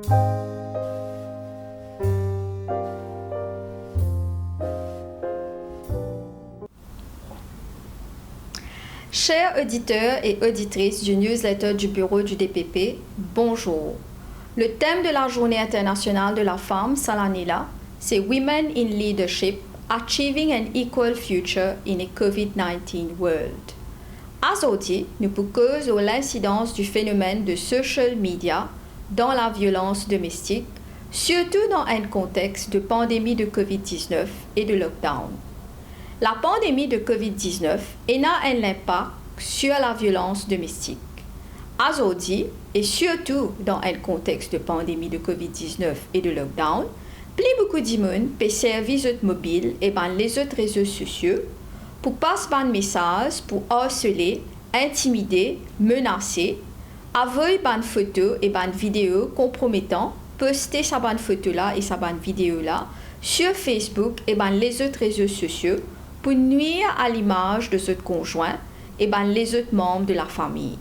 Chers auditeurs et auditrices du newsletter du bureau du DPP, bonjour. Le thème de la Journée internationale de la femme cette année-là, c'est Women in Leadership, Achieving an Equal Future in a COVID-19 World. Aujourd'hui, nous causer de l'incidence du phénomène de social media dans la violence domestique, surtout dans un contexte de pandémie de COVID-19 et de lockdown. La pandémie de COVID-19 a un impact sur la violence domestique. Aujourd'hui, et surtout dans un contexte de pandémie de COVID-19 et de lockdown, plus beaucoup de monde peut servir les mobiles et les autres réseaux sociaux pour passer des messages pour harceler, intimider, menacer, avoir des photos et des vidéos compromettantes, poster ces photos-là et ces vidéos-là sur Facebook et les autres réseaux sociaux pour nuire à l'image de ce conjoint et les autres membres de la famille.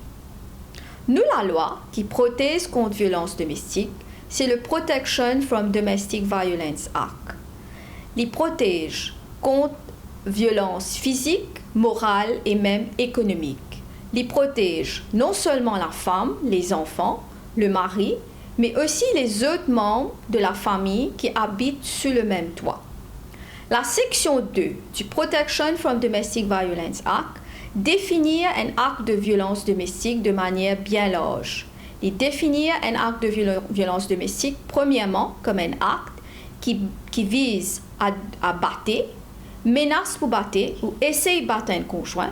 Nous, la loi qui protège contre violence domestique, c'est le Protection from Domestic Violence Act. Il protège contre violence physique, morale et même économique. Il protège non seulement la femme, les enfants, le mari, mais aussi les autres membres de la famille qui habitent sous le même toit. La section 2 du Protection from Domestic Violence Act définit un acte de violence domestique de manière bien large. Il définit un acte de violence domestique, premièrement, comme un acte qui vise à battre, menace pour battre ou essaye de battre un conjoint.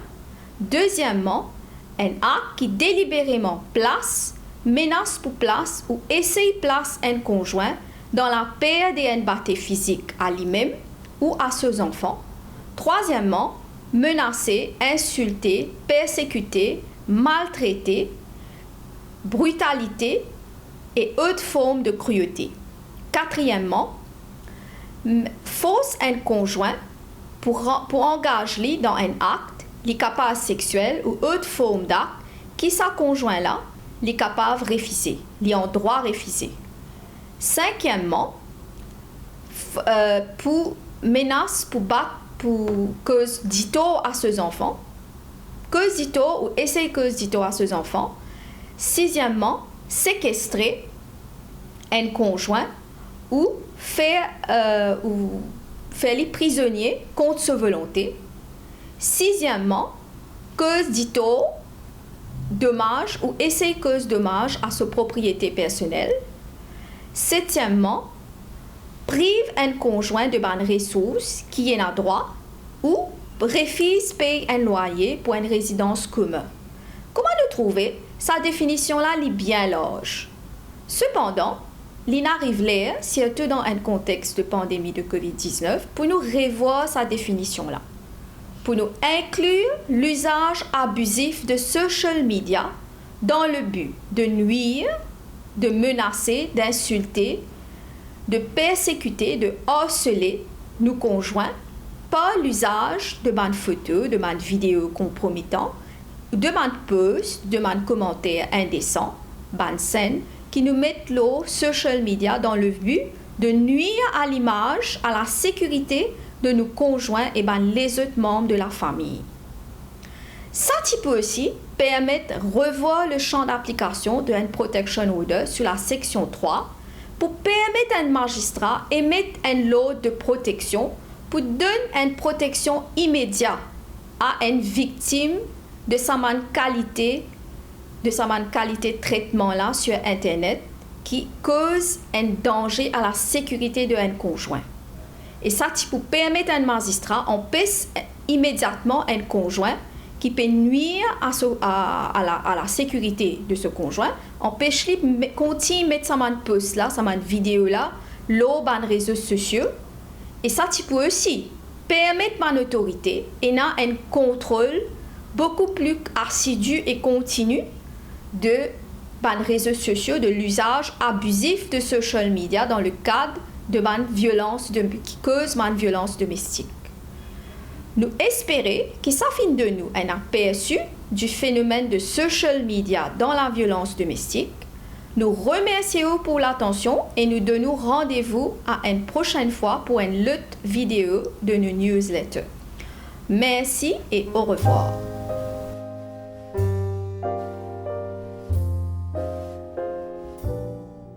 Deuxièmement, un acte qui délibérément place, menace pour place ou essaye de placer un conjoint dans la perte d'un battre physique à lui-même ou à ses enfants. Troisièmement, menacer, insulter, persécuter, maltraiter, brutalité et autres formes de cruauté. Quatrièmement, force un conjoint pour engager dans un acte, les capables sexuels ou autre forme d'acte qui sa conjoint-là, les capables de refuser, les en droit refuser. Cinquièmement, pour menace pour battre pour cause d'ito à ses enfants, cause d'ito ou essayer cause d'ito à ses enfants. Sixièmement, séquestrer un conjoint ou faire les prisonniers contre sa volonté. Sixièmement, cause d'ito dommage ou essayer cause dommage à sa propriété personnelle. Septièmement, prive un conjoint de bonnes ressources qui en a droit ou refuse payer un loyer pour une résidence commune. Comment nous trouver? Sa définition-là est bien large. Cependant, il arrive là, surtout dans un contexte de pandémie de COVID-19, pour nous revoir sa définition-là. Pour nous inclure l'usage abusif de social media dans le but de nuire, de menacer, d'insulter, de persécuter, de harceler nos conjoints par l'usage de bonnes photos, de bonnes vidéos compromettantes, de bonnes posts, de bonnes commentaires indécents, bonnes scènes qui nous mettent l'eau social media dans le but de nuire à l'image, à la sécurité de nos conjoints et les autres membres de la famille. Ça peut aussi permettre de revoir le champ d'application de un Protection Order sur la section 3 pour permettre à un magistrat d'émettre un lot de protection pour donner une protection immédiate à une victime de sa qualité de traitement là sur Internet qui cause un danger à la sécurité de un conjoint. Et ça pour permettre à un magistrat empêche immédiatement un conjoint qui peut nuire à la sécurité de ce conjoint, empêche-lui de continuer à mettre sa post là, sa vidéo là, l'eau dans les réseaux sociaux. Et ça peut aussi permettre à l'autorité et un contrôle beaucoup plus assidu et continu de les réseaux sociaux, de l'usage abusif de social media dans le cadre de violence qui cause une violence domestique. Nous espérons que ça finit de nous un aperçu du phénomène de social media dans la violence domestique, Nous remercions pour l'attention et nous donnons rendez-vous à une prochaine fois pour une autre vidéo de nos newsletters. Merci et au revoir.